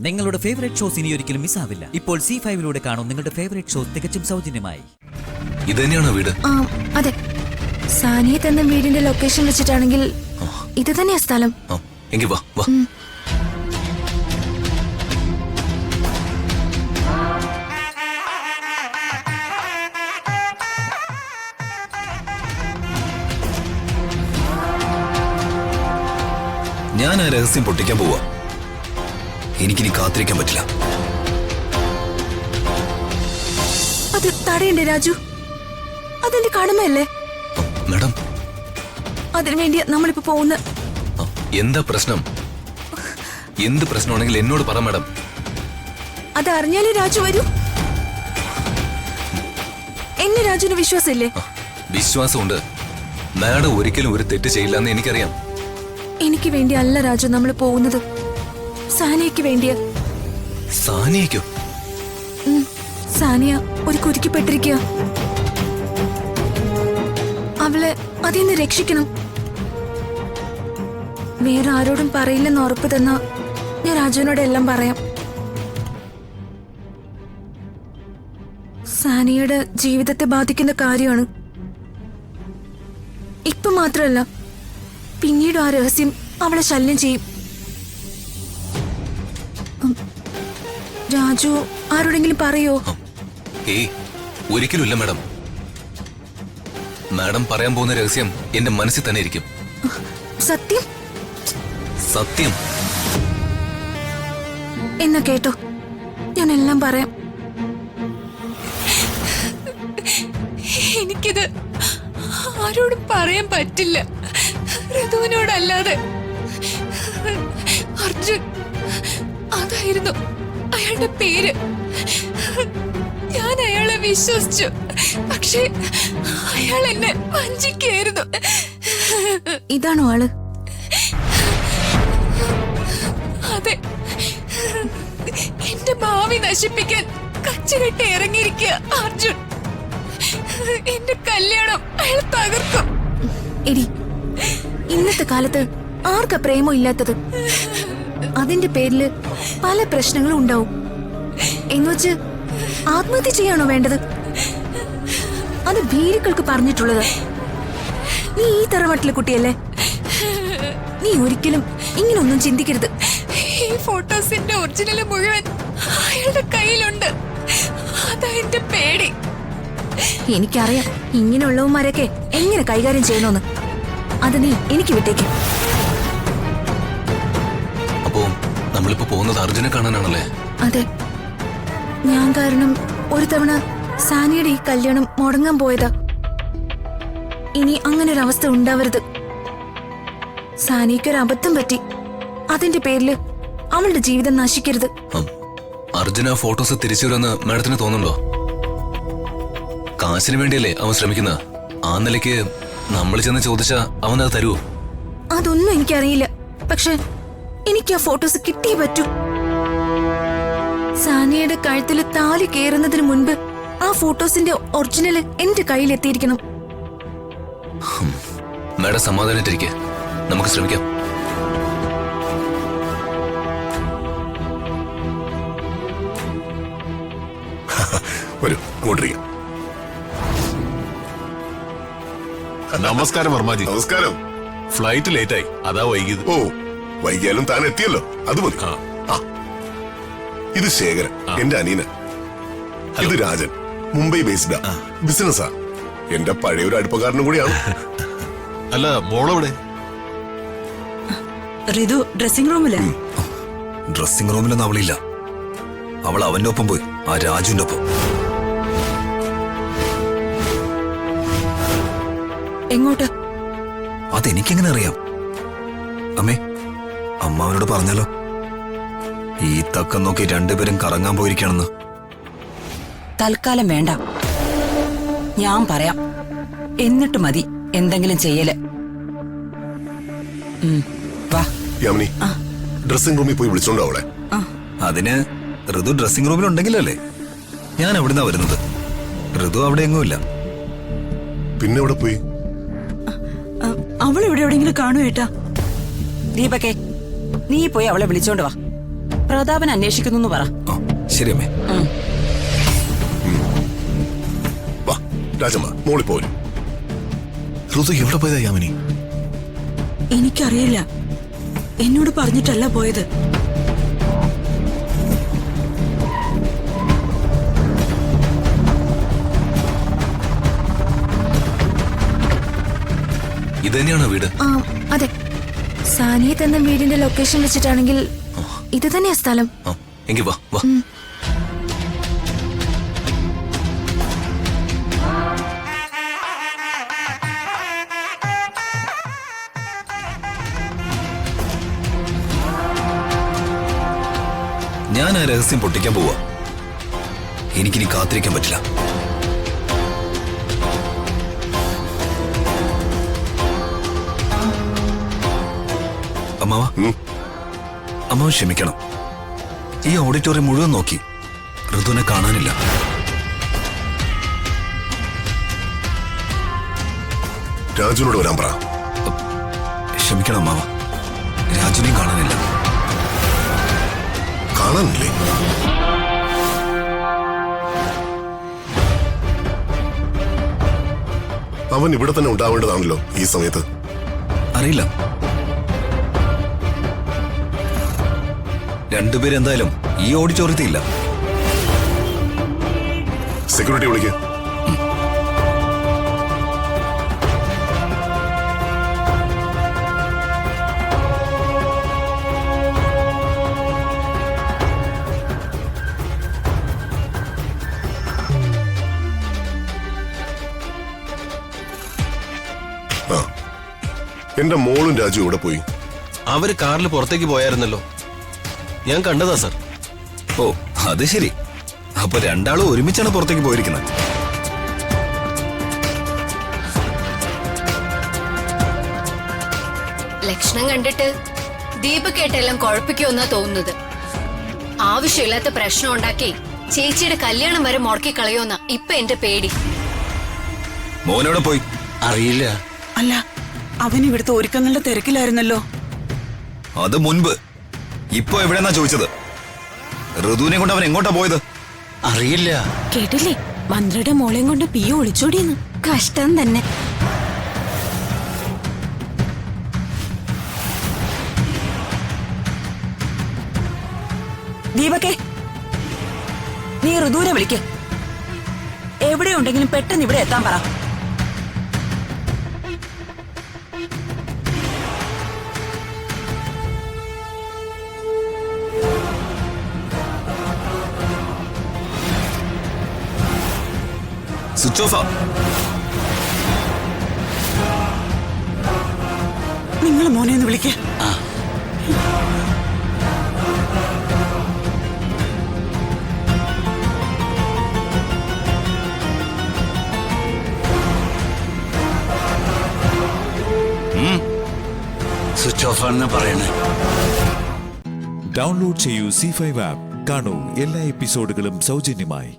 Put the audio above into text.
നിങ്ങളുടെ favourite shows ഇനി ഒരിക്കലും മിസ്സാവില്ല. ഇപ്പോൾ C5 കാണും നിങ്ങളുടെ ഫേവറേറ്റ് ഷോസ് തികച്ചും സൗജന്യമായി. ഇത് തന്നെയാണോ വീട്? അതെ. സാനിയെ തന്ന വീടിന്റെ ലൊക്കേഷൻ വെച്ചിട്ടാണെങ്കിൽ ഇത് തന്നെയാ സ്ഥലം. എങ്കിൽ വാ വാ. ഞാൻ ആ രഹസ്യം പൊട്ടിക്കാൻ പോവാ. എനിക്കിനി കാത്തിരിക്കാൻ പറ്റില്ല. അത് തടയണ്ടേ രാജു? അതെന്റെ കടമയല്ലേ? മാഡം, അതിനുവേണ്ടി നമ്മളിപ്പോ പോകുന്ന. എന്താ പ്രശ്നം? എന്ത് പ്രശ്നമാണെങ്കിൽ എന്നോട് പറ മാഡം. അതറിഞ്ഞാലേ രാജു വരൂ. എന്നെ രാജുവിന് വിശ്വാസമില്ലേ? വിശ്വാസമുണ്ട്. മാഡം ഒരിക്കലും ഒരു തെറ്റ് ചെയ്യില്ലെന്ന് എനിക്കറിയാം. എനിക്ക് വേണ്ടി അല്ല രാജു നമ്മൾ പോകുന്നത്, സാനിയക്ക് വേണ്ടിയാ. സാനിയക്കോ? സാനിയ ഒരു കുരുക്കിപ്പെട്ടിരിക്കുക. അവളെ അതിന്ന് രക്ഷിക്കണം. വേറെ ആരോടും പറയില്ലെന്ന് ഉറപ്പ് തന്ന ഞാൻ രാജുവിനോട് എല്ലാം പറയാം. സാനിയയുടെ ജീവിതത്തെ ബാധിക്കുന്ന കാര്യമാണ്. ഇപ്പൊ മാത്രമല്ല, പിന്നീട് ആ രഹസ്യം അവളെ ശല്യം ചെയ്യും. രാജു ആരോടെങ്കിലും പറയോ? ഒരിക്കലുമില്ല മാഡം. മാഡം പറയാൻ പോകുന്ന രഹസ്യം എന്റെ മനസ്സിൽ തന്നെ ഇരിക്കും. സത്യം? സത്യം. എന്നാ കേട്ടോ, ഞാൻ എല്ലാം പറയാം. എനിക്കിത് ആരോടും പറയാൻ പറ്റില്ല, ഋതുവിനോടല്ലാതെ. അർജുൻ, അതായിരുന്നു അയാളുടെ പേര്. ഞാൻ അയാളെ വിശ്വസിച്ചു, പക്ഷേ അയാൾ എന്നെ വഞ്ചിക്കായിരുന്നു. ഇതാണോ ആള്? അതെ, എന്റെ ഭാവി നശിപ്പിക്കാൻ കച്ചുകെട്ടി ഇറങ്ങിയിരിക്കുക അർജുൻ. എന്റെ കല്യാണം അയാൾ തകർക്കും. എടി, ഇന്നത്തെ കാലത്ത് ആർക്കാ പ്രേമം ഇല്ലാത്തത്? അതിന്റെ പേരില് പല പ്രശ്നങ്ങളും ഉണ്ടാവും. എന്നുവെച്ച് ആത്മഹത്യ ചെയ്യാണോ വേണ്ടത്? അത് ഭീരുക്കൾക്ക് പറഞ്ഞിട്ടുള്ളത്. നീ ഈ തറവാട്ടിലെ കുട്ടിയല്ലേ, നീ ഒരിക്കലും ഇങ്ങനൊന്നും ചിന്തിക്കരുത്. ഈ ഫോട്ടോസിന്റെ ഒറിജിനൽ മുഴുവൻ അയാളുടെ കയ്യിലുണ്ട്. അതാ എന്റെ പേടി. എനിക്കറിയാം ഇങ്ങനെയുള്ളവന്മാരൊക്കെ എങ്ങനെ കൈകാര്യം ചെയ്യണമെന്ന്. അത് നീ എനിക്ക് വിട്ടേക്ക്. അപ്പോ നമ്മളിപ്പോ പോകുന്നത് അർജുനെ കാണാനാണല്ലേ? അതെ, ഞാൻ കാരണം ഒരു തവണ സാനിയുടെ ഈ കല്യാണം മുടങ്ങാൻ പോയതാ. ഇനി അങ്ങനെ ഒരു അവസ്ഥ ഉണ്ടാവരുത്. സാനിക്കൊരു അബദ്ധം പറ്റി, അതിന്റെ പേരില് അവളുടെ ജീവിതം നശിക്കരുത്. അർജുന ഫോട്ടോസ് തിരിച്ചു വരുമെന്ന് മാഡത്തിന് തോന്നുന്നുണ്ടോ? കാശിന് വേണ്ടിയല്ലേ അവൻ ശ്രമിക്കുന്നത്. ആ നിലയ്ക്ക് നമ്മൾ ചെന്ന് ചോദിച്ചാ അവൻ അത് തരുമോ? അതൊന്നും എനിക്കറിയില്ല, പക്ഷെ എനിക്ക് ആ ഫോട്ടോസ് കിട്ടിയേ പറ്റൂ. സാനിയുടെ കഴുത്തിൽ താലി കേറുന്നതിന് മുൻപ് ആ ഫോട്ടോസിന്റെ ഒറിജിനൽ എന്റെ കയ്യിലെത്തിയിരിക്കണം. മാഡം സമാധാനായിട്ടിരിക്കെ, നമുക്ക് ശ്രമിക്കാം. നമസ്കാരം വർമാജി. നമസ്കാരം. ഫ്ലൈറ്റ് ലേറ്റായി, അതാ വൈകിയത്. ഓ, വൈകിയാലും താൻ എത്തിയല്ലോ, അത് മതി. ഇത് ശേഖരൻ, എന്റെ അനിയന്. ഇത് രാജൻ, മുംബൈ ബേസ്ഡാ, ബിസിനസ്സാ. എന്റെ പഴയൊരു അടുപ്പക്കാരനും കൂടിയാണ്. അല്ല, മോളെവിടെ? ഋതു ഡ്രസ്സിംഗ് റൂമില്. ഡ്രസ്സിംഗ് റൂമിലൊന്നും അവളില്ല. അവൾ അവന്റെ ഒപ്പം പോയി, ആ രാജുവിന്റെ ഒപ്പം. എങ്ങോട്ട്? അതെനിക്കെങ്ങനെ അറിയാം? അമ്മേ, അമ്മ അവനോട് പറഞ്ഞാലോ? ഈ തക്കം നോക്കി രണ്ടുപേരും കറങ്ങാൻ പോയിരിക്കണെന്ന്. തൽക്കാലം വേണ്ട, ഞാൻ പറയാം. എന്നിട്ട് മതി എന്തെങ്കിലും ചെയ്യല്. വാ യാമിനി, ഡ്രസ്സിംഗ് റൂമിൽ പോയി വിളിച്ചോണ്ടോ അവളെ? അതിന് ഋതു ഡ്രസ്സിംഗ് റൂമിലുണ്ടെങ്കിലല്ലേ ഞാൻ അവിടുന്നാ വരുന്നത്. ഋതു അവിടെ എങ്ങുമില്ല. പിന്നെ എവിടെ പോയി? അവൾ ഇവിടെ എവിടെയെങ്കിലും കാണൂ ഏട്ടാ. ദീപകേ, നീ പോയി അവളെ വിളിച്ചോണ്ട് വാ. പ്രതാപൻ അന്വേഷിക്കുന്നു പറ. ആ ശരി അമ്മേ. വാ രാജമ്മ മോളി പോരും. ഋതു എവിടെ പോയതാ യാമിനി? എനിക്കറിയില്ല, എന്നോട് പറഞ്ഞിട്ടല്ല പോയത്. ഇത് തന്നെയാണോ വീട്? ആ അതെ, സാനിയെ തന്ന വീടിന്റെ ലൊക്കേഷൻ വെച്ചിട്ടാണെങ്കിൽ ഇത് തന്നെയാ സ്ഥലം. ആ എങ്കി വാ വാ. ഞാൻ ആ രഹസ്യം പൊട്ടിക്കാൻ പോവാ. എനിക്കിനി കാത്തിരിക്കാൻ പറ്റില്ല. അമ്മാവ, അമ്മാവ ക്ഷമിക്കണം. ഈ ഓഡിറ്റോറിയം മുഴുവൻ നോക്കി, ഋതുവിനെ കാണാനില്ല. രാജുവിനോട് വരാൻ പറ. ക്ഷമിക്കണം അമ്മാവ, രാജുവിനെയും കാണാനില്ല. കാണാനില്ലേ? അവൻ ഇവിടെ തന്നെ ഉണ്ടാവേണ്ടതാണല്ലോ ഈ സമയത്ത്. അറിയില്ല. രണ്ടുപേരും എന്തായാലും ഈ ഓഡിറ്റോറിയത്തിൽ ഇല്ല. സെക്യൂരിറ്റി വിളിക്ക്. ആ, എന്റെ മോളും രാജു ഇവിടെ പോയി. അവര് കാറിൽ പുറത്തേക്ക് പോയായിരുന്നല്ലോ, ഞാൻ കണ്ടതാ സർ. ഓ അത് ശരി. അപ്പൊ രണ്ടാളും ഒരുമിച്ചാണ് പുറത്തേക്ക് പോയിരിക്കുന്നത്. ലക്ഷണം കണ്ടിട്ട് ദീപക്കേട്ടെല്ലാം കുഴപ്പിക്കുമെന്നാ തോന്നുന്നത്. ആവശ്യമില്ലാത്ത പ്രശ്നം ഉണ്ടാക്കി ചേച്ചിയുടെ കല്യാണം വരെ മുടക്കി കളയോന്ന ഇപ്പൊ എന്റെ പേടി. മോനോടെ പോയി അറിയില്ല. അല്ല, അവൻ ഇവിടുത്തെ ഒരുക്കങ്ങളുടെ തിരക്കിലായിരുന്നല്ലോ. അത് മുൻപ്. ഇപ്പൊ എവിടെന്നാ ചോദിച്ചത്? ഋതുവിനെ കൊണ്ട് അവൻ എങ്ങോട്ടാ പോയത്? അറിയില്ല. കേട്ടില്ലേ, മന്ത്രിയുടെ മോളെയും കൊണ്ട് പിയ ഒളിച്ചോടിയെന്ന്. കഷ്ടം തന്നെ. ദീപകേ, നീ ഋതുവിനെ വിളിക്ക്. എവിടെയുണ്ടെങ്കിലും പെട്ടെന്ന് ഇവിടെ എത്താൻ പറ. സ്വിച്ച് ഓഫാ. നിങ്ങൾ മോനെ ഒന്ന് വിളിക്ക്. സ്വിച്ച് ഓഫ് ആണെന്ന് പറയണേ. ഡൗൺലോഡ് ചെയ്യൂ C5 ആപ്പ്. കാണൂ എല്ലാ എപ്പിസോഡുകളും സൗജന്യമായി.